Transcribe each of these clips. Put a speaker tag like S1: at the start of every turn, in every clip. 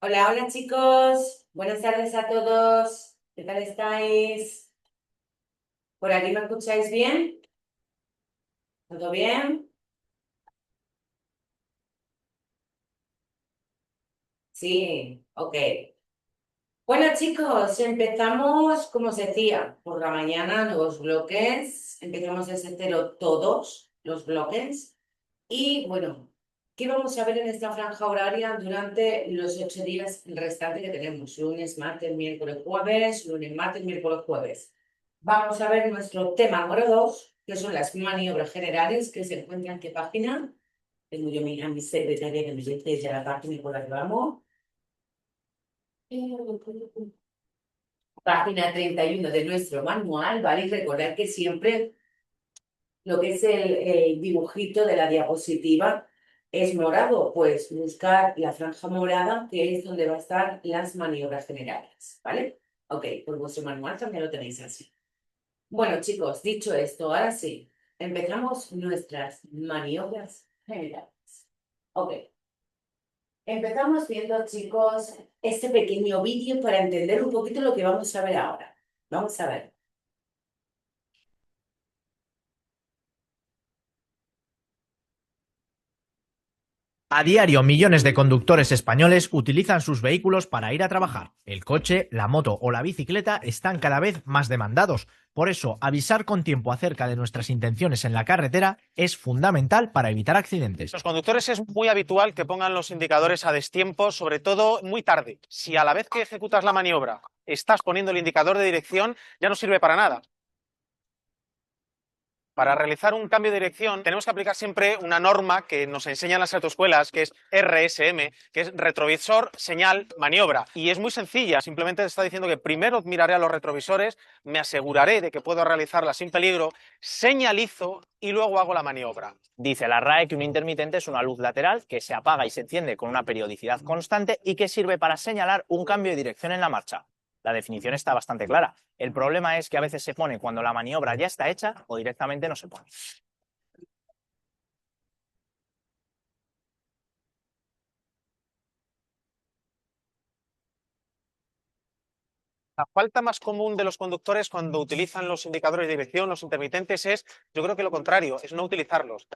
S1: Hola, hola chicos, buenas tardes a todos. ¿Qué tal estáis? ¿Por aquí me escucháis bien? ¿Todo bien? Sí, ok. Bueno chicos, empezamos, como os decía, por la mañana, nuevos bloques. Empezamos desde cero todos los bloques. Y bueno, ¿qué vamos a ver en esta franja horaria durante los 8 días restantes que tenemos? Lunes, martes, miércoles, jueves, lunes, martes, miércoles, jueves. Vamos a ver nuestro tema número 2, que son las maniobras generales, que se encuentran en qué página. Tengo yo a mi secretaria que me dice ya la página por la que vamos. Página 31 de nuestro manual, ¿vale? Y recordar que siempre lo que es el dibujito de la diapositiva es morado, pues buscar la franja morada, que es donde va a estar las maniobras generales, ¿vale? Ok, pues vuestro manual también lo tenéis así. Bueno, chicos, dicho esto, ahora sí, empezamos nuestras maniobras generales. Ok, empezamos viendo, chicos, este pequeño vídeo para entender un poquito lo que vamos a ver ahora. Vamos a ver.
S2: A diario, millones de conductores españoles utilizan sus vehículos para ir a trabajar. El coche, la moto o la bicicleta están cada vez más demandados. Por eso, avisar con tiempo acerca de nuestras intenciones en la carretera es fundamental para evitar accidentes.
S3: Los conductores es muy habitual que pongan los indicadores a destiempo, sobre todo muy tarde. Si a la vez que ejecutas la maniobra estás poniendo el indicador de dirección, ya no sirve para nada. Para realizar un cambio de dirección tenemos que aplicar siempre una norma que nos enseñan las autoescuelas, que es RSM, que es retrovisor, señal, maniobra. Y es muy sencilla, simplemente te está diciendo que primero miraré a los retrovisores, me aseguraré de que puedo realizarla sin peligro, señalizo y luego hago la maniobra.
S4: Dice la RAE que un intermitente es una luz lateral que se apaga y se enciende con una periodicidad constante y que sirve para señalar un cambio de dirección en la marcha. La definición está bastante clara. El problema es que a veces se pone cuando la maniobra ya está hecha o directamente no se pone.
S3: La falta más común de los conductores cuando utilizan los indicadores de dirección, los intermitentes, es, yo creo que lo contrario, es no utilizarlos.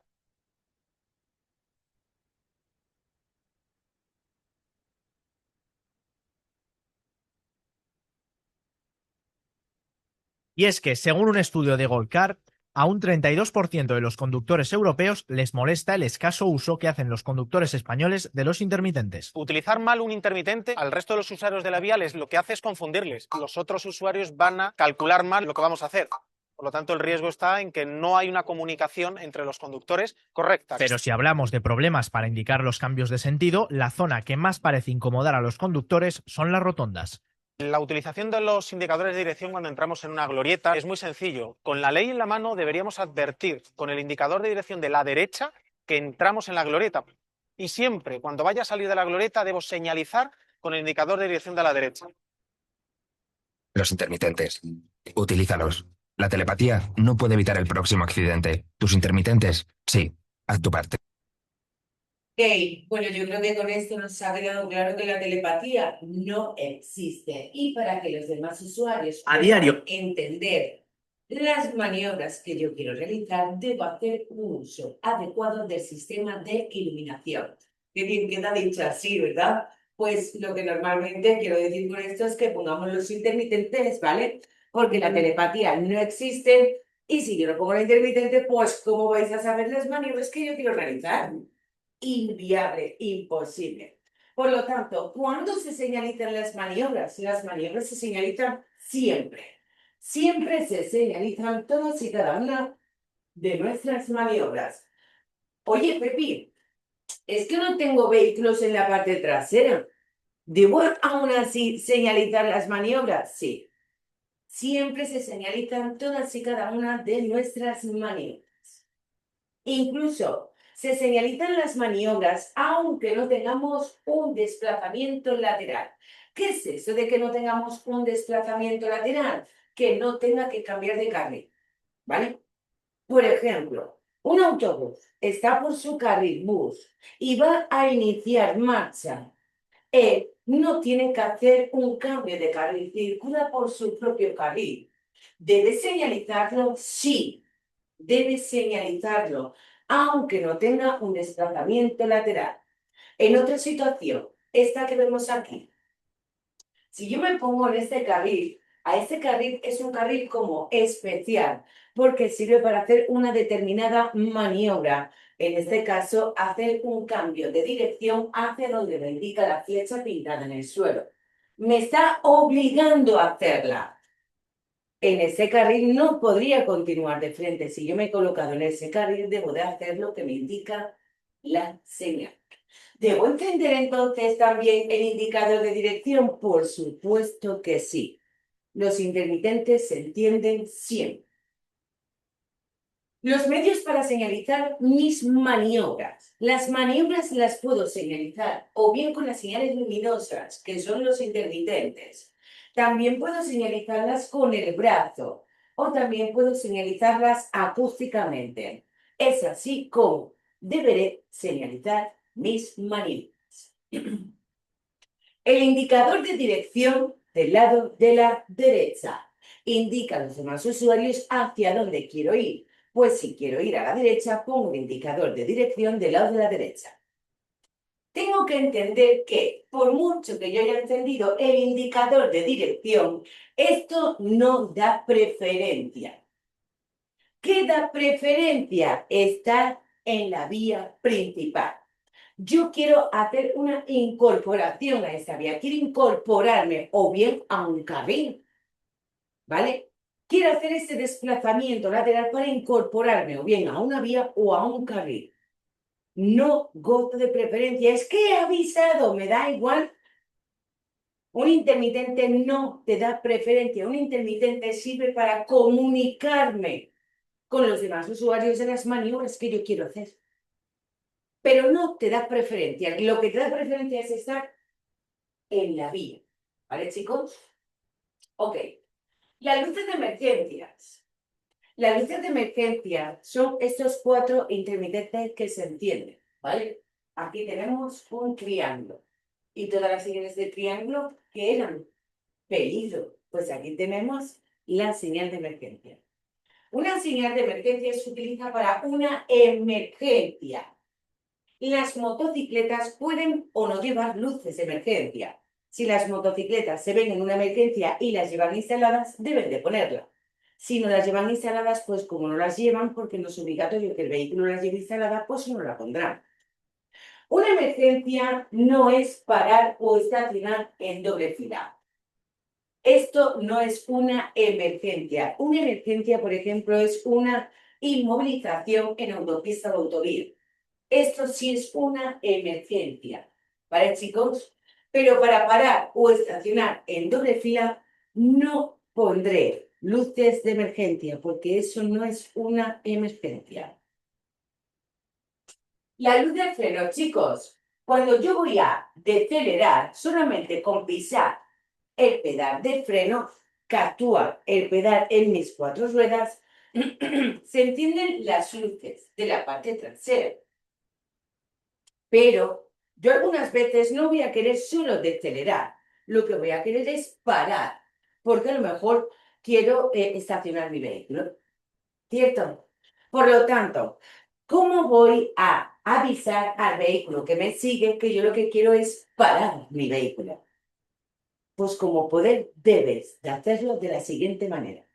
S2: Y es que, según un estudio de Goldcar, a un 32% de los conductores europeos les molesta el escaso uso que hacen los conductores españoles de los intermitentes.
S3: Utilizar mal un intermitente al resto de los usuarios de la vía lo que hace es confundirles. Los otros usuarios van a calcular mal lo que vamos a hacer. Por lo tanto, el riesgo está en que no hay una comunicación entre los conductores correcta.
S2: Pero si hablamos de problemas para indicar los cambios de sentido, la zona que más parece incomodar a los conductores son las rotondas.
S3: La utilización de los indicadores de dirección cuando entramos en una glorieta es muy sencillo. Con la ley en la mano deberíamos advertir con el indicador de dirección de la derecha que entramos en la glorieta. Y siempre, cuando vaya a salir de la glorieta, debo señalizar con el indicador de dirección de la derecha.
S5: Los intermitentes. Utilízalos. La telepatía no puede evitar el próximo accidente. Tus intermitentes, sí. Haz tu parte.
S1: Ok, bueno, yo creo que con esto nos ha quedado claro que la telepatía no existe. Y para que los demás usuarios
S2: A
S1: puedan
S2: diario.
S1: entender las maniobras que yo quiero realizar, debo hacer un uso adecuado del sistema de iluminación. Qué bien queda dicho así, ¿verdad? Pues lo que normalmente quiero decir con esto es que pongamos los intermitentes, ¿vale? Porque la telepatía no existe y si yo no pongo la intermitente, pues ¿cómo vais a saber las maniobras que yo quiero realizar? Inviable, imposible. Por lo tanto, ¿cuándo se señalizan las maniobras? Las maniobras se señalizan siempre. Siempre se señalizan todas y cada una de nuestras maniobras. Oye, Pepi, es que no tengo vehículos en la parte trasera. ¿Debo aún así señalizar las maniobras? Sí. Siempre se señalizan todas y cada una de nuestras maniobras. Incluso se señalizan las maniobras aunque no tengamos un desplazamiento lateral. ¿Qué es eso de que no tengamos un desplazamiento lateral? Que no tenga que cambiar de carril, ¿vale? Por ejemplo, un autobús está por su carril bus y va a iniciar marcha. él no tiene que hacer un cambio de carril, circula por su propio carril. ¿Debe señalizarlo? Sí, debe señalizarlo, aunque no tenga un desplazamiento lateral. En otra situación, esta que vemos aquí, si yo me pongo en este carril, a este carril es un carril como especial, porque sirve para hacer una determinada maniobra. En este caso, hacer un cambio de dirección hacia donde me indica la flecha pintada en el suelo. Me está obligando a hacerla. En ese carril no podría continuar de frente. Si yo me he colocado en ese carril, debo de hacer lo que me indica la señal. ¿Debo entender entonces también el indicador de dirección? Por supuesto que sí. Los intermitentes se entienden siempre. Los medios para señalizar mis maniobras. Las maniobras las puedo señalizar o bien con las señales luminosas, que son los intermitentes. También puedo señalizarlas con el brazo o también puedo señalizarlas acústicamente. Es así como deberé señalizar mis maniobras. El indicador de dirección del lado de la derecha indica a los demás usuarios hacia dónde quiero ir. Pues si quiero ir a la derecha, pongo el indicador de dirección del lado de la derecha. Tengo que entender que, por mucho que yo haya entendido el indicador de dirección, esto no da preferencia. ¿Qué da preferencia? Está en la vía principal. Yo quiero hacer una incorporación a esa vía, quiero incorporarme o bien a un carril, ¿vale? Quiero hacer ese desplazamiento lateral para incorporarme o bien a una vía o a un carril. No gozo de preferencia, es que he avisado, me da igual. Un intermitente no te da preferencia, un intermitente sirve para comunicarme con los demás usuarios de las maniobras que yo quiero hacer. Pero no te da preferencia, lo que te da preferencia es estar en la vía. ¿Vale, chicos? Ok. Las luces de emergencias. Las luces de emergencia son estos 4 intermitentes que se encienden, ¿vale? Aquí tenemos un triángulo. Y todas las señales de triángulo que eran peligro. Pues aquí tenemos la señal de emergencia. Una señal de emergencia se utiliza para una emergencia. Las motocicletas pueden o no llevar luces de emergencia. Si las motocicletas se ven en una emergencia y las llevan instaladas, deben de ponerla. Si no las llevan instaladas, pues como no las llevan, porque no es obligatorio que el vehículo las lleve instalada, pues no la pondrán. Una emergencia no es parar o estacionar en doble fila. Esto no es una emergencia. Una emergencia, por ejemplo, es una inmovilización en autopista o autovía. Esto sí es una emergencia, ¿vale, chicos? Pero para parar o estacionar en doble fila no pondré luces de emergencia porque eso no es una emergencia. La luz de freno, chicos, cuando yo voy a decelerar solamente con pisar el pedal de freno, que actúa el pedal en mis 4 ruedas, se encienden las luces de la parte trasera. Pero yo algunas veces no voy a querer solo decelerar, lo que voy a querer es parar, porque a lo mejor quiero estacionar mi vehículo, ¿cierto? Por lo tanto, ¿cómo voy a avisar al vehículo que me sigue que yo lo que quiero es parar mi vehículo? Pues como poder debes de hacerlo de la siguiente manera.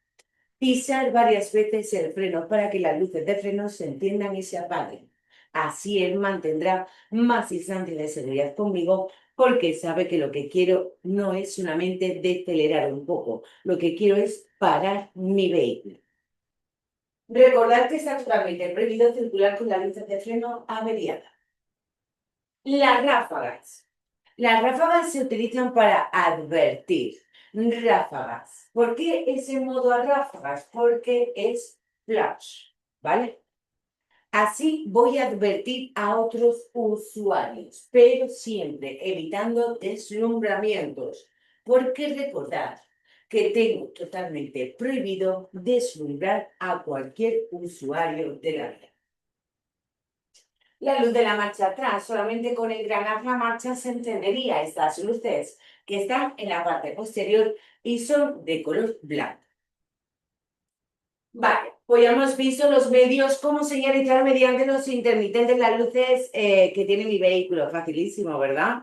S1: Pisar varias veces el freno para que las luces de freno se enciendan y se apaguen. Así él mantendrá más distancia de seguridad conmigo porque sabe que lo que quiero no es solamente decelerar un poco, lo que quiero es parar mi vehículo. Recordad que está totalmente prohibido circular con las luces de freno averiadas. Las ráfagas. Las ráfagas se utilizan para advertir. Ráfagas. ¿Por qué ese modo a ráfagas? Porque es flash, ¿vale? Así voy a advertir a otros usuarios, pero siempre evitando deslumbramientos, porque recordad que tengo totalmente prohibido deslumbrar a cualquier usuario de la vía. La luz de la marcha atrás, solamente con engranar la marcha se encendería estas luces que están en la parte posterior y son de color blanco. Vale, pues ya hemos visto los medios, cómo señalizar mediante los intermitentes las luces que tiene mi vehículo. Facilísimo, ¿verdad?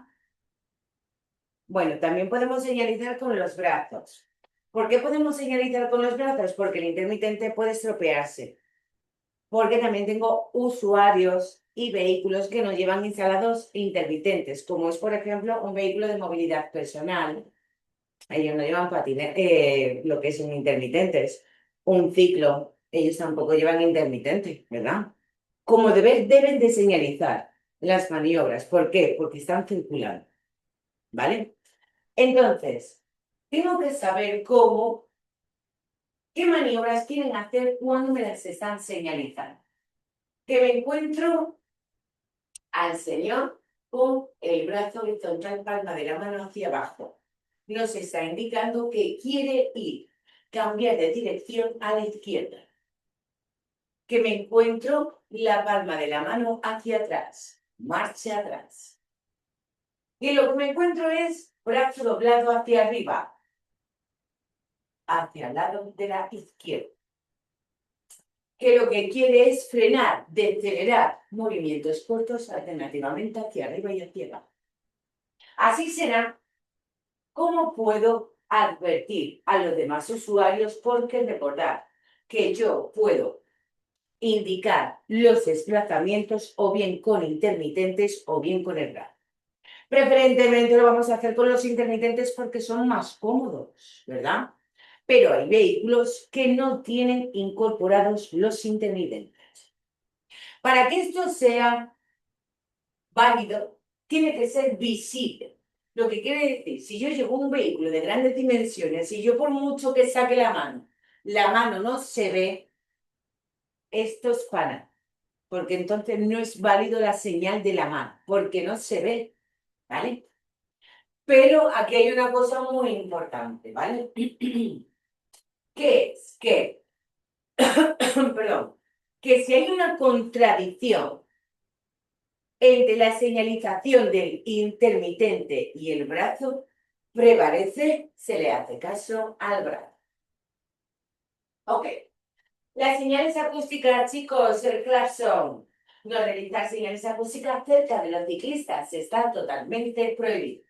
S1: Bueno, también podemos señalizar con los brazos. ¿Por qué podemos señalizar con los brazos? Porque el intermitente puede estropearse. Porque también tengo usuarios y vehículos que no llevan instalados intermitentes, como es, por ejemplo, un vehículo de movilidad personal. Ellos no llevan lo que son intermitentes. Un ciclo, ellos tampoco llevan intermitente, ¿verdad? Como deben de señalizar las maniobras. ¿Por qué? Porque están circulando, ¿vale? Entonces, tengo que saber qué maniobras quieren hacer cuando me las están señalizando. Que me encuentro al señor con el brazo horizontal, palma de la mano hacia abajo. Nos está indicando que quiere cambiar de dirección a la izquierda. Que me encuentro la palma de la mano hacia atrás, marcha atrás. Y lo que me encuentro es brazo doblado hacia arriba, hacia el lado de la izquierda. Que lo que quiere es frenar, decelerar movimientos cortos alternativamente hacia arriba y hacia abajo. Así será como puedo advertir a los demás usuarios, porque recordad que yo puedo indicar los desplazamientos o bien con intermitentes o bien con el brazo. Preferentemente lo vamos a hacer con los intermitentes porque son más cómodos, ¿verdad? Pero hay vehículos que no tienen incorporados los intermitentes. Para que esto sea válido, tiene que ser visible. Lo que quiere decir, si yo llevo un vehículo de grandes dimensiones y yo por mucho que saque la mano no se ve, esto es pana, porque entonces no es válido la señal de la mano, porque no se ve, ¿vale? Pero aquí hay una cosa muy importante, ¿vale? Que es que, perdón, que si hay una contradicción entre la señalización del intermitente y el brazo, prevalece, se le hace caso al brazo. Ok. Las señales acústicas, chicos, el claxon. No realizar señales acústicas cerca de los ciclistas está totalmente prohibido.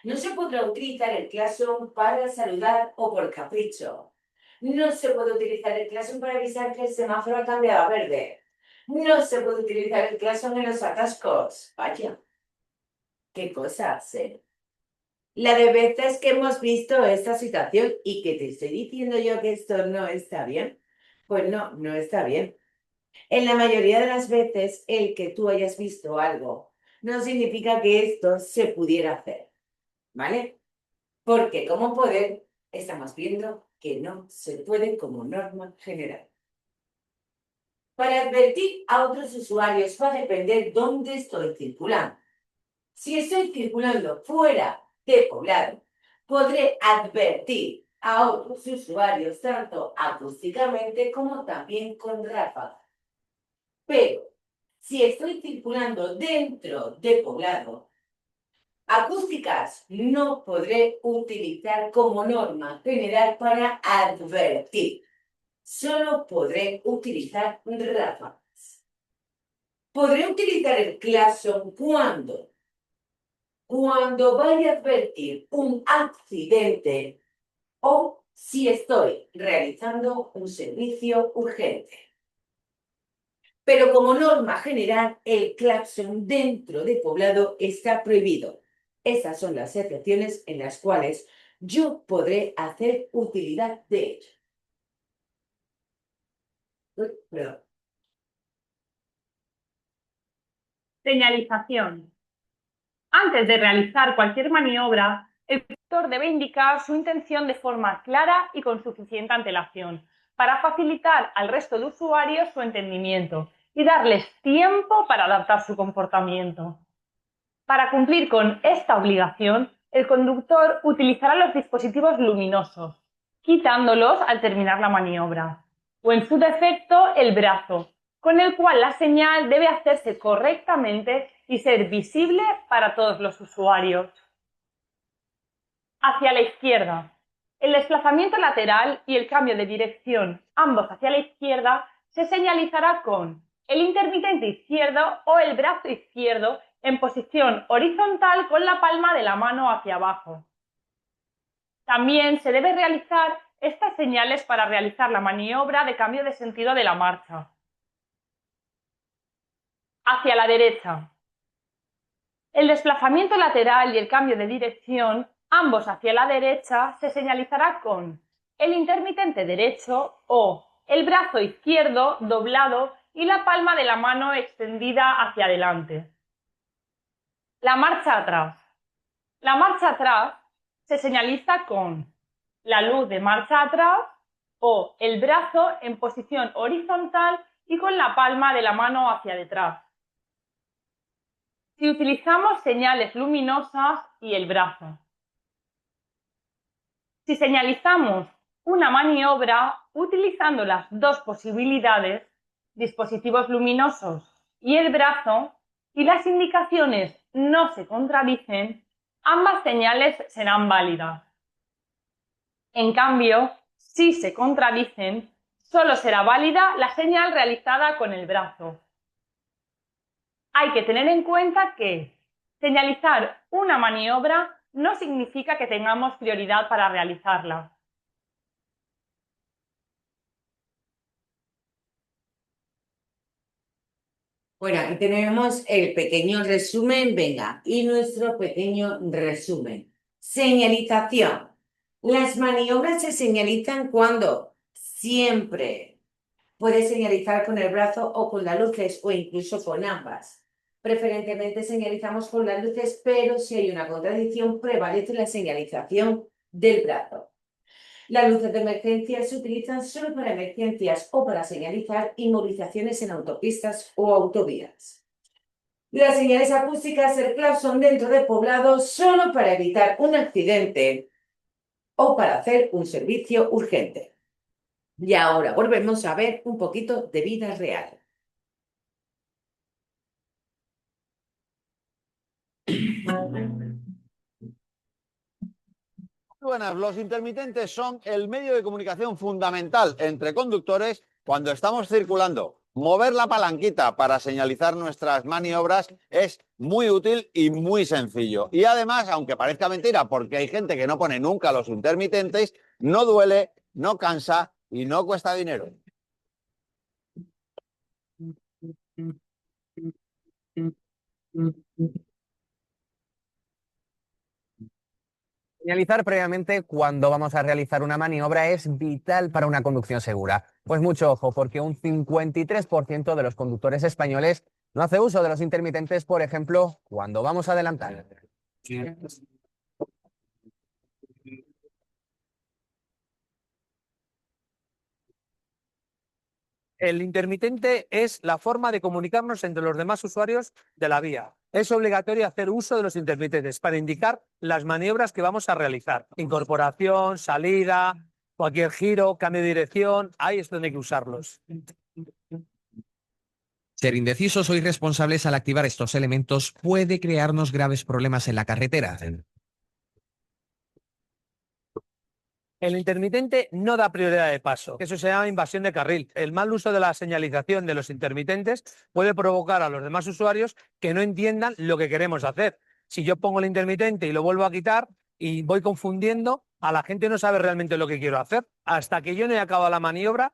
S1: No se podrá utilizar el claxon para saludar o por capricho. No se puede utilizar el claxon para avisar que el semáforo ha cambiado a verde. No se puede utilizar el claxon en los atascos. Vaya, qué cosas, ¿eh? La de veces que hemos visto esta situación y que te estoy diciendo yo que esto no está bien, pues no, no está bien. En la mayoría de las veces, el que tú hayas visto algo no significa que esto se pudiera hacer, ¿vale? Porque como poder estamos viendo que no se puede como norma general. Para advertir a otros usuarios va a depender dónde estoy circulando. Si estoy circulando fuera de poblado, podré advertir a otros usuarios tanto acústicamente como también con ráfagas. Pero si estoy circulando dentro de poblado, acústicas no podré utilizar como norma general para advertir. Solo podré utilizar ráfagas. Podré utilizar el claxon cuando vaya a advertir un accidente o si estoy realizando un servicio urgente. Pero como norma general, el claxon dentro de poblado está prohibido. Esas son las excepciones en las cuales yo podré hacer utilidad de ello. Perdón.
S6: Señalización. Antes de realizar cualquier maniobra, el conductor debe indicar su intención de forma clara y con suficiente antelación, para facilitar al resto de usuarios su entendimiento y darles tiempo para adaptar su comportamiento. Para cumplir con esta obligación, el conductor utilizará los dispositivos luminosos, quitándolos al terminar la maniobra, o en su defecto el brazo, con el cual la señal debe hacerse correctamente y ser visible para todos los usuarios. Hacia la izquierda. El desplazamiento lateral y el cambio de dirección, ambos hacia la izquierda, se señalizará con el intermitente izquierdo o el brazo izquierdo en posición horizontal con la palma de la mano hacia abajo. También se debe realizar estas señales para realizar la maniobra de cambio de sentido de la marcha. Hacia la derecha. El desplazamiento lateral y el cambio de dirección, ambos hacia la derecha, se señalizará con el intermitente derecho o el brazo izquierdo doblado y la palma de la mano extendida hacia adelante. La marcha atrás. La marcha atrás se señaliza con la luz de marcha atrás o el brazo en posición horizontal y con la palma de la mano hacia detrás. Si utilizamos señales luminosas y el brazo. Si señalizamos una maniobra utilizando las dos posibilidades, dispositivos luminosos y el brazo, y las indicaciones no se contradicen, ambas señales serán válidas. En cambio, si se contradicen, solo será válida la señal realizada con el brazo. Hay que tener en cuenta que señalizar una maniobra no significa que tengamos prioridad para realizarla.
S1: Bueno, aquí tenemos el pequeño resumen, venga, y nuestro pequeño resumen. Señalización. Las maniobras se señalizan cuando siempre puedes señalizar con el brazo o con las luces o incluso con ambas. Preferentemente señalizamos con las luces, pero si hay una contradicción prevalece la señalización del brazo. Las luces de emergencia se utilizan solo para emergencias o para señalizar inmovilizaciones en autopistas o autovías. Las señales acústicas, el claxon dentro de poblados, solo para evitar un accidente o para hacer un servicio urgente. Y ahora volvemos a ver un poquito de vida real.
S7: Buenas, los intermitentes son el medio de comunicación fundamental entre conductores cuando estamos circulando. Mover la palanquita para señalizar nuestras maniobras es muy útil y muy sencillo. Y además, aunque parezca mentira, porque hay gente que no pone nunca los intermitentes, no duele, no cansa y no cuesta dinero.
S8: Señalizar previamente cuando vamos a realizar una maniobra es vital para una conducción segura. Pues mucho ojo, porque un 53% de los conductores españoles no hace uso de los intermitentes, por ejemplo, cuando vamos a adelantar.
S9: El intermitente es la forma de comunicarnos entre los demás usuarios de la vía. Es obligatorio hacer uso de los intermitentes para indicar las maniobras que vamos a realizar. Incorporación, salida, cualquier giro, cambio de dirección, ahí es donde hay que usarlos.
S10: Ser indecisos o irresponsables al activar estos elementos puede crearnos graves problemas en la carretera.
S9: El intermitente no da prioridad de paso. Eso se llama invasión de carril. El mal uso de la señalización de los intermitentes puede provocar a los demás usuarios que no entiendan lo que queremos hacer. Si yo pongo el intermitente y lo vuelvo a quitar y voy confundiendo, a la gente no sabe realmente lo que quiero hacer. Hasta que yo no he acabado la maniobra,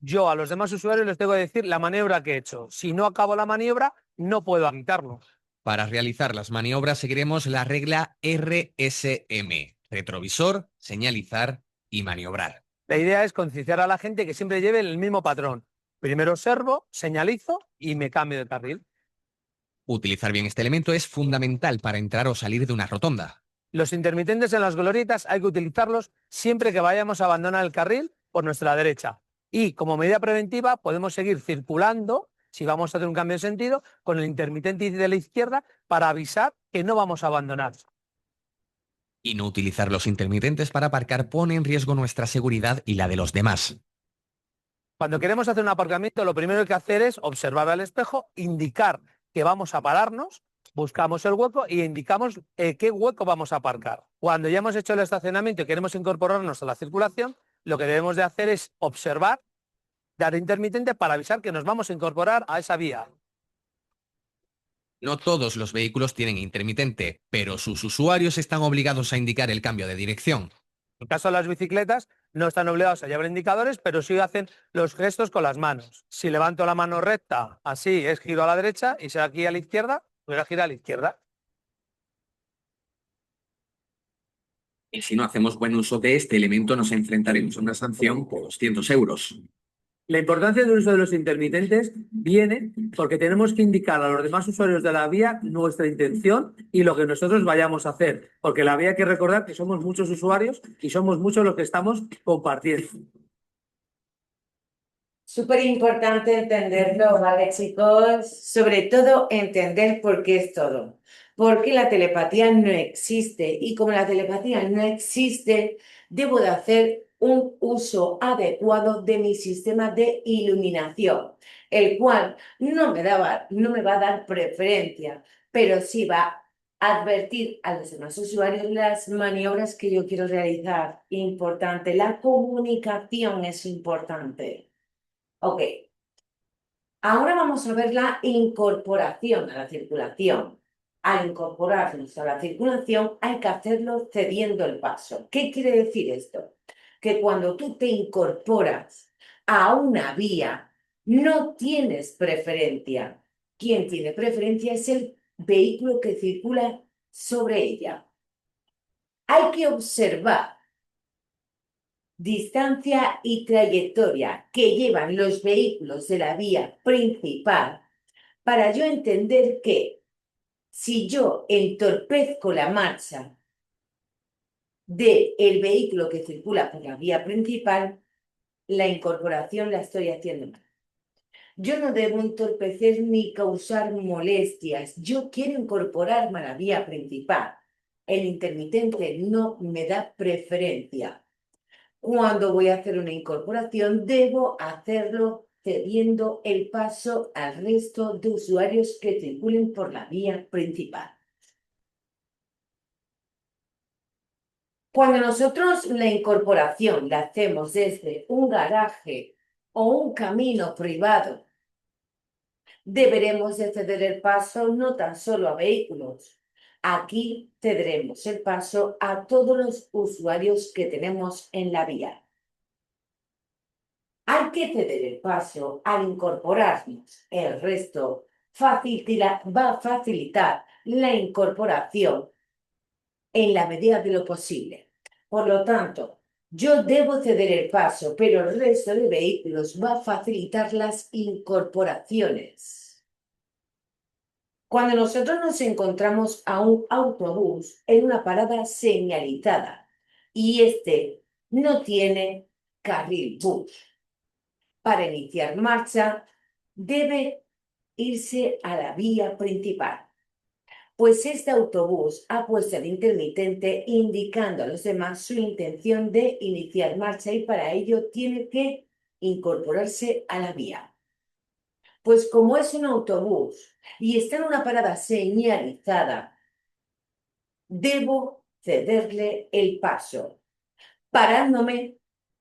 S9: yo a los demás usuarios les tengo que decir la maniobra que he hecho. Si no acabo la maniobra, no puedo quitarlo.
S10: Para realizar las maniobras seguiremos la regla RSM: retrovisor, señalizar y maniobrar.
S9: La idea es concienciar a la gente que siempre lleve el mismo patrón. Primero observo, señalizo y me cambio de carril.
S10: Utilizar bien este elemento es fundamental para entrar o salir de una rotonda.
S9: Los intermitentes en las glorietas hay que utilizarlos siempre que vayamos a abandonar el carril por nuestra derecha. Y como medida preventiva podemos seguir circulando, si vamos a hacer un cambio de sentido, con el intermitente de la izquierda para avisar que no vamos a abandonar.
S10: Y no utilizar los intermitentes para aparcar pone en riesgo nuestra seguridad y la de los demás.
S9: Cuando queremos hacer un aparcamiento, lo primero que hay que hacer es observar al espejo, indicar que vamos a pararnos, buscamos el hueco y indicamos qué hueco vamos a aparcar. Cuando ya hemos hecho el estacionamiento y queremos incorporarnos a la circulación, lo que debemos de hacer es observar, dar intermitente para avisar que nos vamos a incorporar a esa vía.
S10: No todos los vehículos tienen intermitente, pero sus usuarios están obligados a indicar el cambio de dirección.
S9: En el caso de las bicicletas, no están obligados a llevar indicadores, pero sí hacen los gestos con las manos. Si levanto la mano recta, así es giro a la derecha, y si aquí a la izquierda, voy a girar a la izquierda.
S11: Y si no hacemos buen uso de este elemento, nos enfrentaremos a una sanción por 200 euros.
S9: La importancia del uso de los intermitentes viene porque tenemos que indicar a los demás usuarios de la vía nuestra intención y lo que nosotros vayamos a hacer. Porque la vía hay que recordar que somos muchos usuarios y somos muchos los que estamos compartiendo.
S1: Súper importante entenderlo, ¿vale, chicos? Sobre todo entender por qué es todo. Porque la telepatía no existe y como la telepatía no existe, debo de hacer un uso adecuado de mi sistema de iluminación, el cual no me va a dar preferencia, pero sí va a advertir a los demás usuarios las maniobras que yo quiero realizar. Importante, la comunicación es importante. Ok, ahora vamos a ver la incorporación a la circulación. Al incorporarnos a la circulación hay que hacerlo cediendo el paso. ¿Qué quiere decir esto? Que cuando tú te incorporas a una vía, no tienes preferencia. Quien tiene preferencia es el vehículo que circula sobre ella. Hay que observar distancia y trayectoria que llevan los vehículos de la vía principal para yo entender que si yo entorpezco la marcha del vehículo que circula por la vía principal, la incorporación la estoy haciendo mal. Yo no debo entorpecer ni causar molestias. Yo quiero incorporarme a la vía principal. El intermitente no me da preferencia. Cuando voy a hacer una incorporación, debo hacerlo cediendo el paso al resto de usuarios que circulen por la vía principal. Cuando nosotros la incorporación la hacemos desde un garaje o un camino privado, deberemos de ceder el paso no tan solo a vehículos. Aquí cederemos el paso a todos los usuarios que tenemos en la vía. Hay que ceder el paso al incorporarnos. El resto va a facilitar la incorporación en la medida de lo posible. Por lo tanto, yo debo ceder el paso, pero el resto de vehículos va a facilitar las incorporaciones. Cuando nosotros nos encontramos a un autobús en una parada señalizada y este no tiene carril bus, para iniciar marcha debe irse a la vía principal. Pues este autobús ha puesto el intermitente indicando a los demás su intención de iniciar marcha y para ello tiene que incorporarse a la vía. Pues como es un autobús y está en una parada señalizada, debo cederle el paso, parándome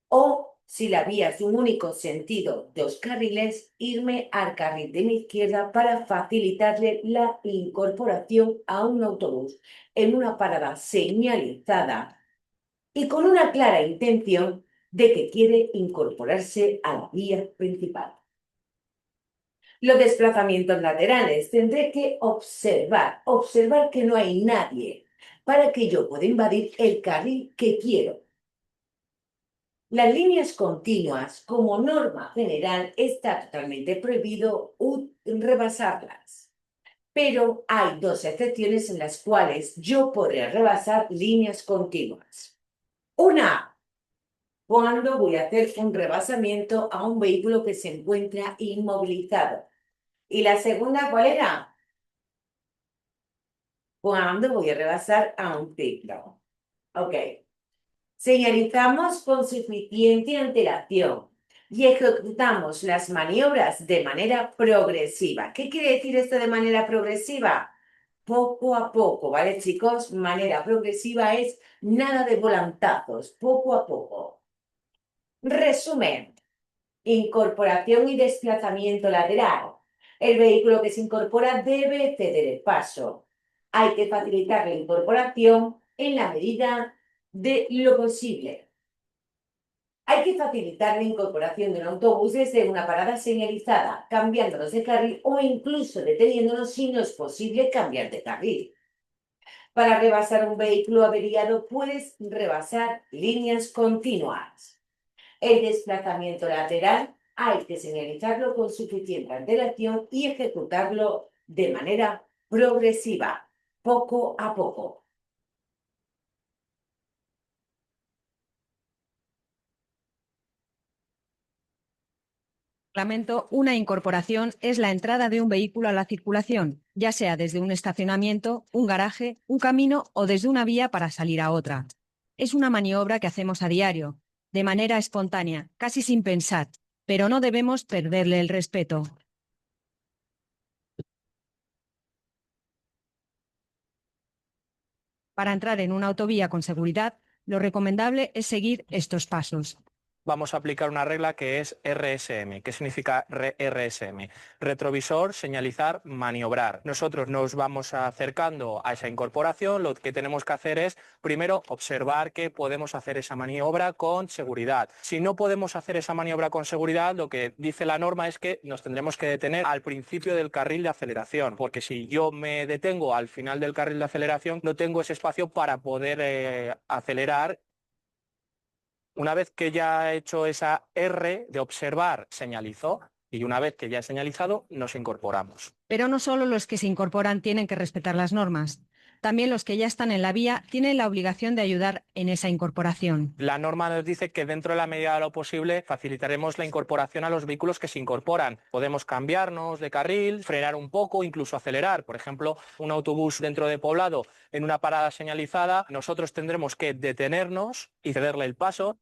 S1: o, si la vía es de un único sentido, 2 carriles, irme al carril de mi izquierda para facilitarle la incorporación a un autobús en una parada señalizada y con una clara intención de que quiere incorporarse a la vía principal. Los desplazamientos laterales tendré que observar que no hay nadie para que yo pueda invadir el carril que quiero. Las líneas continuas, como norma general, está totalmente prohibido rebasarlas. Pero hay 2 excepciones en las cuales yo podré rebasar líneas continuas. Una, cuando voy a hacer un rebasamiento a un vehículo que se encuentra inmovilizado. ¿Y la segunda cuál era? Cuando voy a rebasar a un ciclo. Ok. Señalizamos con suficiente antelación. y ejecutamos las maniobras de manera progresiva. ¿Qué quiere decir esto de manera progresiva? Poco a poco, ¿vale, chicos? Manera progresiva es nada de volantazos, poco a poco. Resumen. Incorporación y desplazamiento lateral. El vehículo que se incorpora debe ceder el paso. Hay que facilitar la incorporación en la medida de lo posible. Hay que facilitar la incorporación de un autobús desde una parada señalizada, cambiándonos de carril o incluso deteniéndonos si no es posible cambiar de carril. Para rebasar un vehículo averiado puedes rebasar líneas continuas. El desplazamiento lateral hay que señalizarlo con suficiente antelación y ejecutarlo de manera progresiva, poco a poco.
S12: Reglamento, una incorporación es la entrada de un vehículo a la circulación, ya sea desde un estacionamiento, un garaje, un camino o desde una vía para salir a otra. Es una maniobra que hacemos a diario, de manera espontánea, casi sin pensar, pero no debemos perderle el respeto. Para entrar en una autovía con seguridad, lo recomendable es seguir estos pasos.
S9: Vamos a aplicar una regla que es RSM. ¿Qué significa RSM? Retrovisor, señalizar, maniobrar. Nosotros nos vamos acercando a esa incorporación. Lo que tenemos que hacer es, primero, observar que podemos hacer esa maniobra con seguridad. Si no podemos hacer esa maniobra con seguridad, lo que dice la norma es que nos tendremos que detener al principio del carril de aceleración, porque si yo me detengo al final del carril de aceleración, no tengo ese espacio para poder acelerar. Una vez que ya he hecho esa R de observar, señalizó, y una vez que ya he señalizado, nos incorporamos.
S12: Pero no solo los que se incorporan tienen que respetar las normas. También los que ya están en la vía tienen la obligación de ayudar en esa incorporación.
S9: La norma nos dice que dentro de la medida de lo posible facilitaremos la incorporación a los vehículos que se incorporan. Podemos cambiarnos de carril, frenar un poco, incluso acelerar. Por ejemplo, un autobús dentro de poblado en una parada señalizada, nosotros tendremos que detenernos y cederle el paso.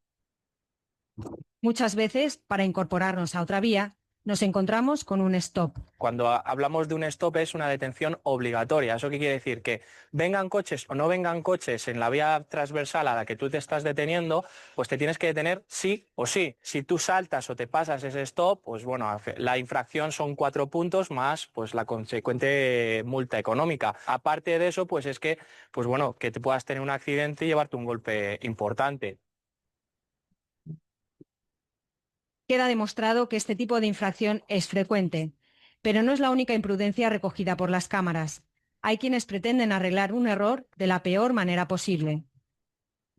S12: Muchas veces, para incorporarnos a otra vía, nos encontramos con un stop.
S9: Cuando hablamos de un stop es una detención obligatoria. ¿Eso qué quiere decir? Que vengan coches o no vengan coches en la vía transversal a la que tú te estás deteniendo, pues te tienes que detener sí o sí. Si tú saltas o te pasas ese stop, pues bueno, la infracción son 4 puntos más pues la consecuente multa económica. Aparte de eso, pues es que, pues bueno, que te puedas tener un accidente y llevarte un golpe importante.
S12: Queda demostrado que este tipo de infracción es frecuente, pero no es la única imprudencia recogida por las cámaras. Hay quienes pretenden arreglar un error de la peor manera posible.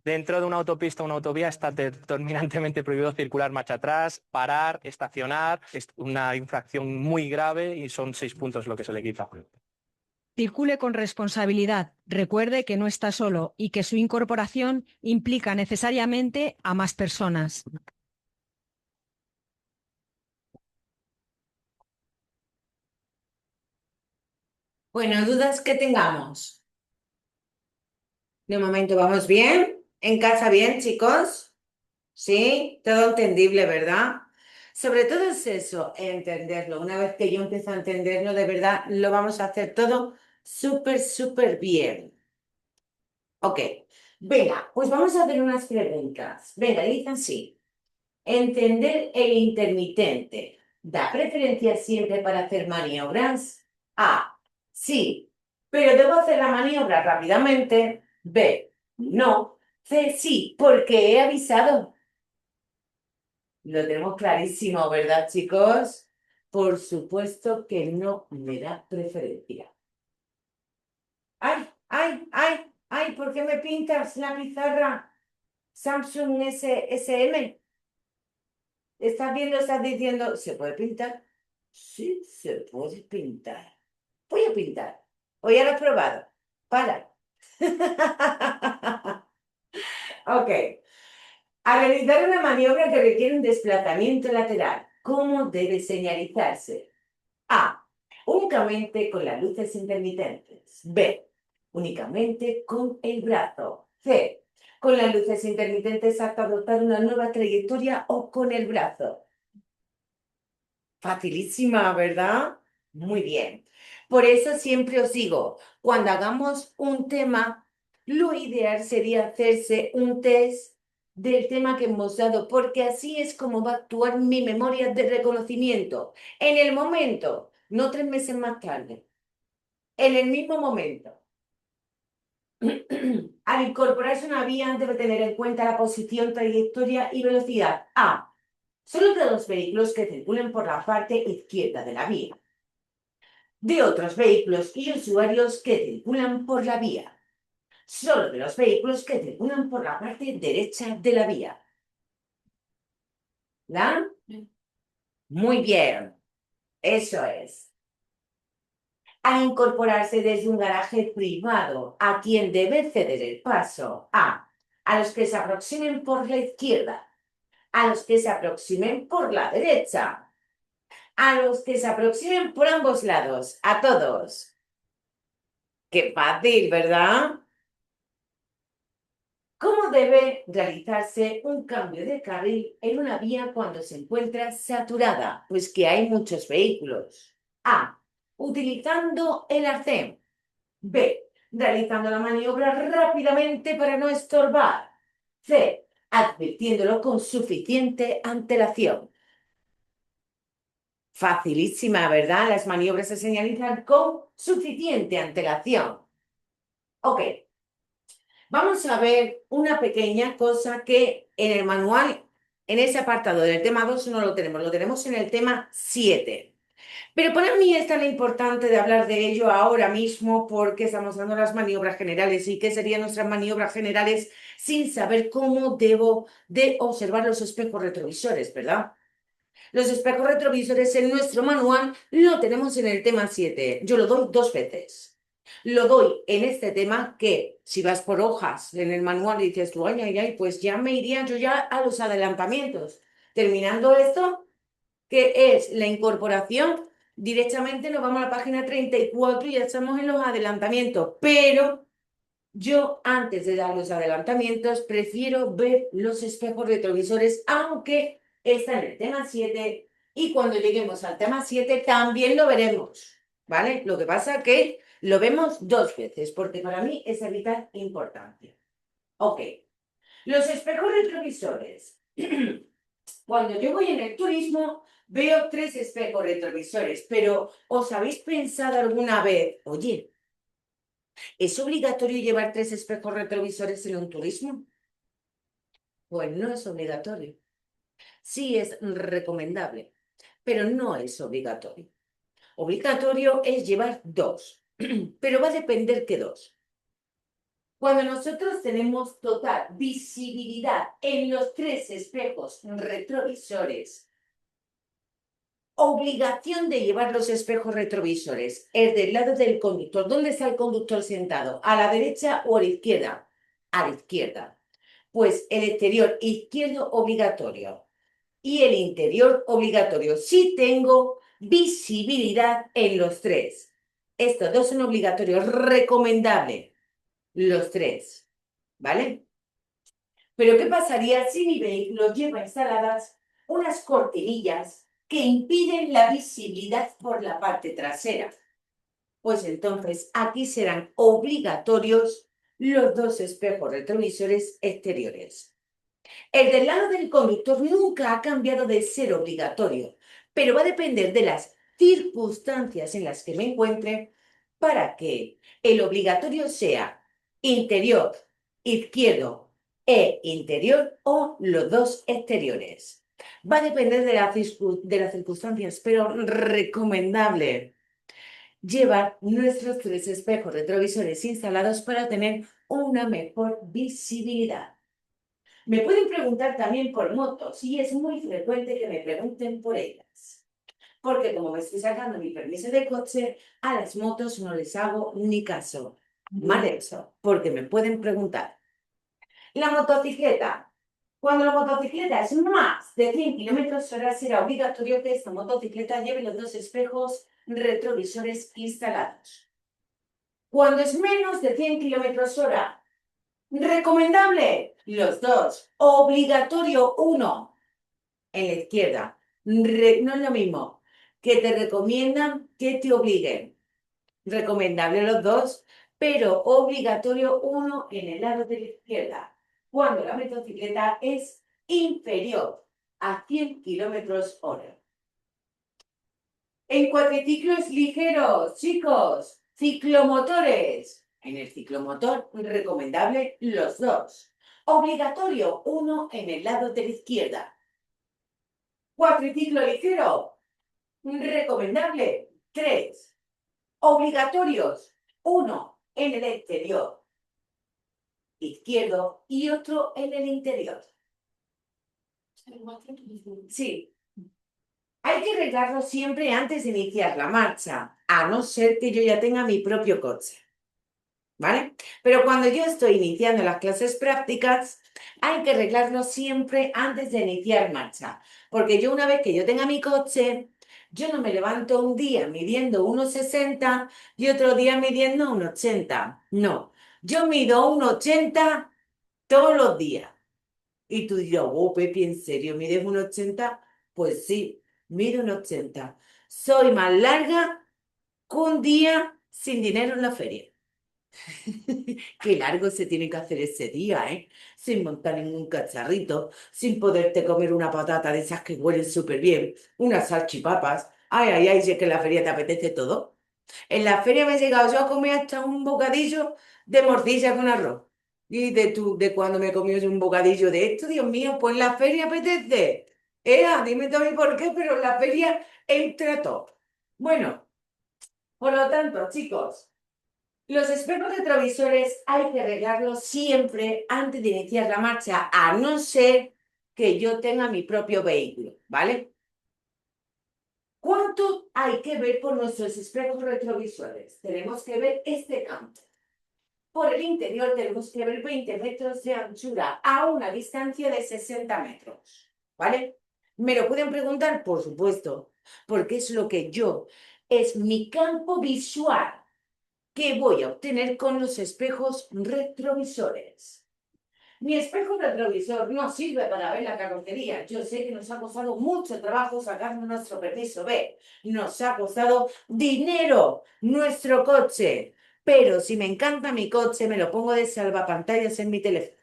S9: Dentro de una autopista o una autovía está terminantemente prohibido circular marcha atrás, parar, estacionar. Es una infracción muy grave y son 6 puntos lo que se le quita.
S12: Circule con responsabilidad. Recuerde que no está solo y que su incorporación implica necesariamente a más personas.
S1: Bueno, dudas que tengamos. De momento vamos bien. ¿En casa bien, chicos? ¿Sí? Todo entendible, ¿verdad? Sobre todo es eso, entenderlo. Una vez que yo empiezo a entenderlo, de verdad, lo vamos a hacer todo súper, súper bien. Ok. Venga, pues vamos a hacer unas preguntas. Venga, dicen así. Entender el intermitente. ¿Da preferencia siempre para hacer maniobras? A. Sí, pero debo hacer la maniobra rápidamente. B. No. C. Sí, porque he avisado. Lo tenemos clarísimo, ¿verdad, chicos? Por supuesto que no me da preferencia. ¡Ay, ay, ay, ay! ¿Por qué me pintas la pizarra? Samsung SM. ¿Estás viendo? Estás diciendo, ¿se puede pintar? Sí, se puede pintar. Voy a pintar. O ya lo has probado. Para. Ok. A realizar una maniobra que requiere un desplazamiento lateral, ¿cómo debe señalizarse? A. Únicamente con las luces intermitentes. B. Únicamente con el brazo. C. Con las luces intermitentes hasta adoptar una nueva trayectoria o con el brazo. Facilísima, ¿verdad? Muy bien. Por eso siempre os digo, cuando hagamos un tema, lo ideal sería hacerse un test del tema que hemos dado, porque así es como va a actuar mi memoria de reconocimiento. En el momento, no 3 meses más tarde, en el mismo momento. Al incorporarse una vía debe tener en cuenta la posición, trayectoria y velocidad. A. Solo de los vehículos que circulen por la parte izquierda de la vía. De otros vehículos y usuarios que circulan por la vía. Solo de los vehículos que circulan por la parte derecha de la vía. ¿La? Muy bien. Eso es. A incorporarse desde un garaje privado, ¿a quien debe ceder el paso? A los que se aproximen por la izquierda. A los que se aproximen por la derecha. A los que se aproximen por ambos lados. A todos. Qué fácil, ¿verdad? ¿Cómo debe realizarse un cambio de carril en una vía cuando se encuentra saturada? Pues que hay muchos vehículos. A. Utilizando el arcén. B. Realizando la maniobra rápidamente para no estorbar. C. Advirtiéndolo con suficiente antelación. Facilísima, ¿verdad? Las maniobras se señalizan con suficiente antelación. Ok. Vamos a ver una pequeña cosa que en el manual, en ese apartado del tema 2 no lo tenemos en el tema 7. Pero para mí es tan importante de hablar de ello ahora mismo porque estamos dando las maniobras generales y qué serían nuestras maniobras generales sin saber cómo debo de observar los espejos retrovisores, ¿verdad? Los espejos retrovisores en nuestro manual lo tenemos en el tema 7. Yo lo doy 2 veces. Lo doy en este tema que si vas por hojas en el manual y dices tú, ay, ay, ay, pues ya me iría yo ya a los adelantamientos. Terminando esto, que es la incorporación, directamente nos vamos a la página 34 y ya estamos en los adelantamientos. Pero yo antes de dar los adelantamientos prefiero ver los espejos retrovisores, aunque está en el tema 7 y cuando lleguemos al tema 7 también lo veremos, ¿vale? Lo que pasa que lo vemos 2 veces porque para mí es de vital importancia. Ok, los espejos retrovisores. Cuando yo voy en el turismo veo 3 espejos retrovisores, pero ¿os habéis pensado alguna vez, oye, ¿es obligatorio llevar 3 espejos retrovisores en un turismo? Pues no es obligatorio. Sí es recomendable, pero no es obligatorio. Obligatorio es llevar 2, pero va a depender qué 2. Cuando nosotros tenemos total visibilidad en los 3 espejos retrovisores, obligación de llevar los espejos retrovisores es del lado del conductor. ¿Dónde está el conductor sentado? ¿A la derecha o a la izquierda? A la izquierda. Pues el exterior izquierdo obligatorio y el interior obligatorio. Sí tengo visibilidad en los 3. Estos 2 son obligatorios, recomendable los 3, ¿vale? Pero ¿qué pasaría si mi vehículo lleva instaladas unas cortinillas que impiden la visibilidad por la parte trasera? Pues entonces aquí serán obligatorios los 2 espejos retrovisores exteriores. El del lado del conductor nunca ha cambiado de ser obligatorio, pero va a depender de las circunstancias en las que me encuentre para que el obligatorio sea interior, izquierdo e interior o los 2 exteriores. Va a depender de las circunstancias, pero recomendable llevar nuestros 3 espejos retrovisores instalados para tener una mejor visibilidad. Me pueden preguntar también por motos y es muy frecuente que me pregunten por ellas. Porque como me estoy sacando mi permiso de coche, a las motos no les hago ni caso. Mal hecho, porque me pueden preguntar. La motocicleta. Cuando la motocicleta es más de 100 km/h, será obligatorio que esta motocicleta lleve los 2 espejos retrovisores instalados. Cuando es menos de 100 km/h, recomendable los 2, obligatorio 1 en la izquierda. No es lo mismo que te recomiendan que te obliguen. Recomendable los dos, pero obligatorio uno en el lado de la izquierda, cuando la motocicleta es inferior a 100 km/h. En cuatriciclos ligeros, chicos, ciclomotores. En el ciclomotor, recomendable los dos. Obligatorio uno en el lado de la izquierda. Cuatriciclo ligero, recomendable 3. Obligatorios, uno en el exterior izquierdo y otro en el interior. Sí. Hay que arreglarlo siempre antes de iniciar la marcha, a no ser que yo ya tenga mi propio coche. ¿Vale? Pero cuando yo estoy iniciando las clases prácticas, hay que arreglarlo siempre antes de iniciar marcha. Porque yo una vez que yo tenga mi coche, yo no me levanto un día midiendo 1,60 y otro día midiendo 1,80. No, yo mido 1,80 todos los días. Y tú dirás, oh, Pepi, ¿en serio mides 1,80? Pues sí, mido 1,80. Soy más larga que un día sin dinero en la feria. Qué largo se tiene que hacer ese día, ¿eh? Sin montar ningún cacharrito, sin poderte comer una patata de esas que huelen súper bien, unas salchipapas. Ay, ay, ay, si es que en la feria te apetece todo. En la feria me he llegado yo a comer hasta un bocadillo de morcilla con arroz. Y de cuando me comí yo un bocadillo de esto, Dios mío, pues en la feria apetece. Dime también por qué, pero en la feria entra todo. Bueno, por lo tanto, chicos, los espejos retrovisores hay que arreglarlos siempre antes de iniciar la marcha, a no ser que yo tenga mi propio vehículo, ¿vale? ¿Cuánto hay que ver por nuestros espejos retrovisores? Tenemos que ver este campo. Por el interior tenemos que ver 20 metros de anchura a una distancia de 60 metros, ¿vale? ¿Me lo pueden preguntar? Por supuesto, porque es lo que es mi campo visual que voy a obtener con los espejos retrovisores. Mi espejo retrovisor no sirve para ver la carrocería. Yo sé que nos ha costado mucho trabajo sacarnos nuestro permiso B. Nos ha costado dinero nuestro coche. Pero si me encanta mi coche, me lo pongo de salvapantallas en mi teléfono.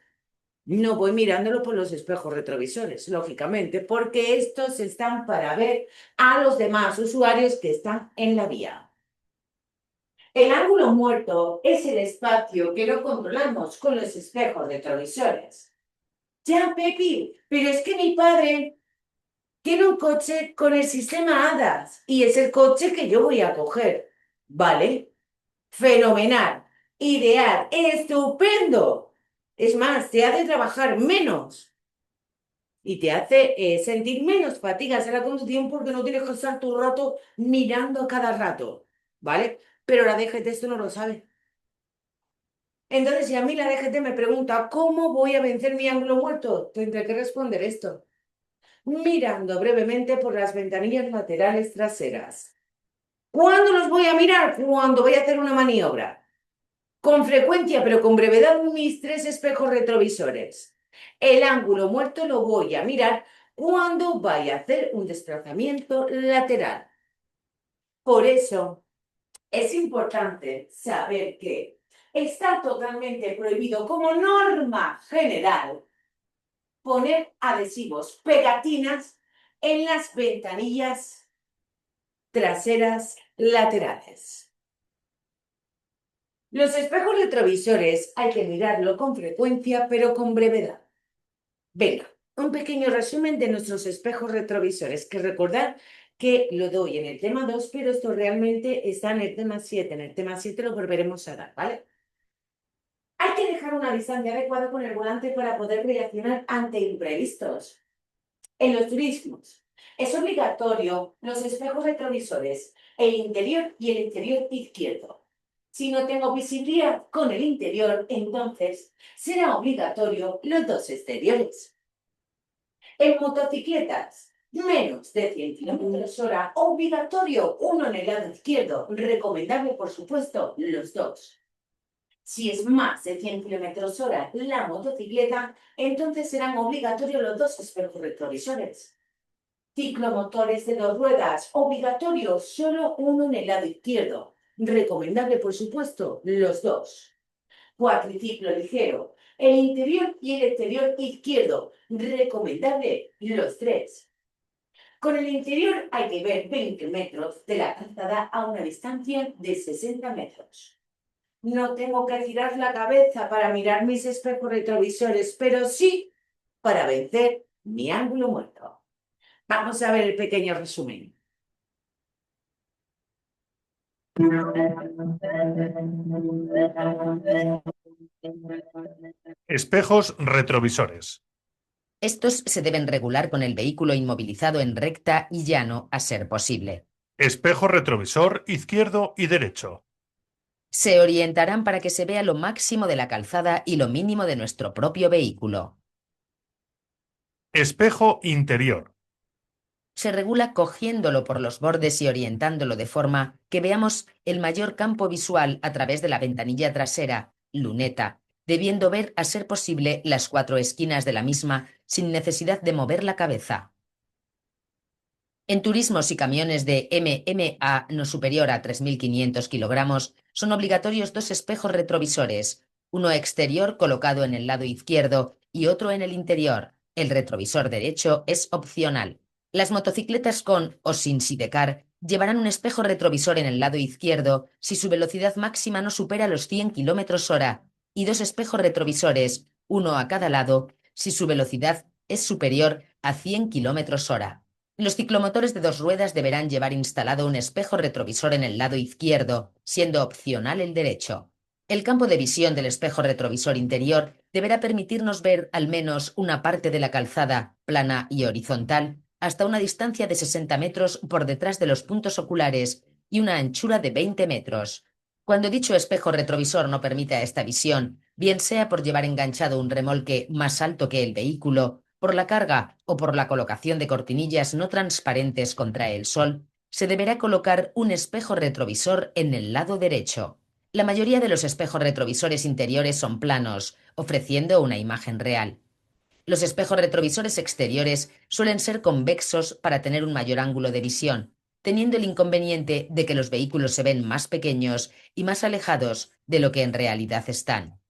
S1: No voy mirándolo por los espejos retrovisores, lógicamente, porque estos están para ver a los demás usuarios que están en la vía. El ángulo muerto es el espacio que lo controlamos con los espejos retrovisores. Ya, Pepi, pero es que mi padre tiene un coche con el sistema ADAS y es el coche que yo voy a coger. ¿Vale? Fenomenal, ideal, estupendo. Es más, te hace trabajar menos y te hace sentir menos fatigas en la conducción porque no tienes que estar todo el rato mirando cada rato. ¿Vale? Pero la DGT esto no lo sabe. Entonces, si a mí la DGT me pregunta ¿cómo voy a vencer mi ángulo muerto? Tendré que responder esto. Mirando brevemente por las ventanillas laterales traseras. ¿Cuándo los voy a mirar? Cuando voy a hacer una maniobra. Con frecuencia, pero con brevedad, mis 3 espejos retrovisores. El ángulo muerto lo voy a mirar cuando vaya a hacer un desplazamiento lateral. Por eso, es importante saber que está totalmente prohibido como norma general poner adhesivos, pegatinas en las ventanillas traseras laterales. Los espejos retrovisores hay que mirarlo con frecuencia, pero con brevedad. Venga, un pequeño resumen de nuestros espejos retrovisores, que recordad que lo doy en el tema 2, pero esto realmente está en el tema 7. En el tema 7 lo volveremos a dar, ¿vale? Hay que dejar una distancia adecuada con el volante para poder reaccionar ante imprevistos. En los turismos es obligatorio los espejos retrovisores, el interior y el exterior izquierdo. Si no tengo visibilidad con el interior, entonces será obligatorio los 2 exteriores. En motocicletas, menos de 100 km/h, obligatorio uno en el lado izquierdo, recomendable por supuesto los 2. Si es más de 100 km/h la motocicleta, entonces serán obligatorios los 2 espejos retrovisores. Ciclomotores de 2 ruedas, obligatorio, solo uno en el lado izquierdo. Recomendable, por supuesto, los dos. Cuatriciclo ligero, el interior y el exterior izquierdo. Recomendable, los 3. Con el interior hay que ver 20 metros de la calzada a una distancia de 60 metros. No tengo que girar la cabeza para mirar mis espejos retrovisores, pero sí para vencer mi ángulo muerto. Vamos a ver el pequeño resumen.
S13: Espejos retrovisores.
S14: Estos se deben regular con el vehículo inmovilizado en recta y llano a ser posible.
S13: Espejo retrovisor izquierdo y derecho.
S14: Se orientarán para que se vea lo máximo de la calzada y lo mínimo de nuestro propio vehículo.
S13: Espejo interior.
S14: Se regula cogiéndolo por los bordes y orientándolo de forma que veamos el mayor campo visual a través de la ventanilla trasera, luneta, debiendo ver a ser posible las 4 esquinas de la misma sin necesidad de mover la cabeza. En turismos y camiones de MMA no superior a 3.500 kilogramos son obligatorios 2 espejos retrovisores, uno exterior colocado en el lado izquierdo y otro en el interior. El retrovisor derecho es opcional. Las motocicletas con o sin sidecar llevarán un espejo retrovisor en el lado izquierdo si su velocidad máxima no supera los 100 km/h y 2 espejos retrovisores, uno a cada lado, si su velocidad es superior a 100 km/h. Los ciclomotores de 2 ruedas deberán llevar instalado un espejo retrovisor en el lado izquierdo, siendo opcional el derecho. El campo de visión del espejo retrovisor interior deberá permitirnos ver al menos una parte de la calzada, plana y horizontal, hasta una distancia de 60 metros por detrás de los puntos oculares y una anchura de 20 metros. Cuando dicho espejo retrovisor no permita esta visión, bien sea por llevar enganchado un remolque más alto que el vehículo, por la carga o por la colocación de cortinillas no transparentes contra el sol, se deberá colocar un espejo retrovisor en el lado derecho. La mayoría de los espejos retrovisores interiores son planos, ofreciendo una imagen real. Los espejos retrovisores exteriores suelen ser convexos para tener un mayor ángulo de visión, teniendo el inconveniente de que los vehículos se ven más pequeños y más alejados de lo que en realidad están.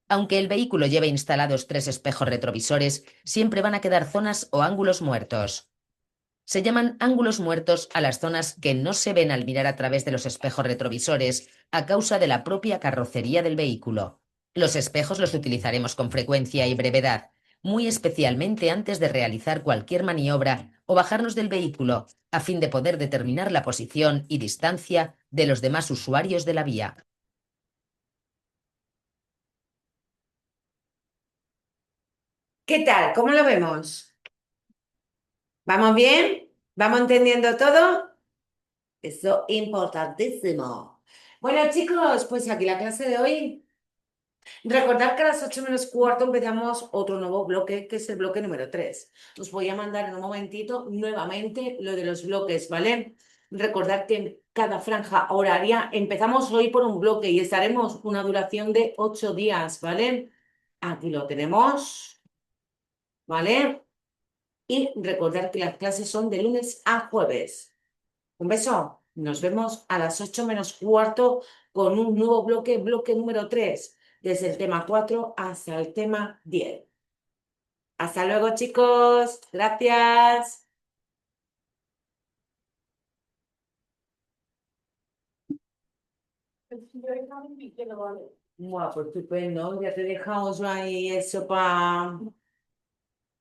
S14: Aunque el vehículo lleve instalados 3 espejos retrovisores, siempre van a quedar zonas o ángulos muertos. Se llaman ángulos muertos a las zonas que no se ven al mirar a través de los espejos retrovisores a causa de la propia carrocería del vehículo. Los espejos los utilizaremos con frecuencia y brevedad, muy especialmente antes de realizar cualquier maniobra o bajarnos del vehículo, a fin de poder determinar la posición y distancia de los demás usuarios de la vía.
S1: ¿Qué tal? ¿Cómo lo vemos? ¿Vamos bien? ¿Vamos entendiendo todo? Eso es importantísimo. Bueno, chicos, pues aquí la clase de hoy. Recordad que a las 8 menos cuarto empezamos otro nuevo bloque, que es el bloque número 3. Os voy a mandar en un momentito nuevamente lo de los bloques, ¿vale? Recordad que en cada franja horaria empezamos hoy por un bloque y estaremos una duración de 8 días, ¿vale? Aquí lo tenemos, ¿vale? Y recordad que las clases son de lunes a jueves. Un beso. Nos vemos a las 8 menos cuarto con un nuevo bloque, bloque número 3, desde el tema 4 hasta el tema 10. Hasta luego, chicos. Gracias. Bueno, pues estupendo. Ya te he dejado yo ahí eso para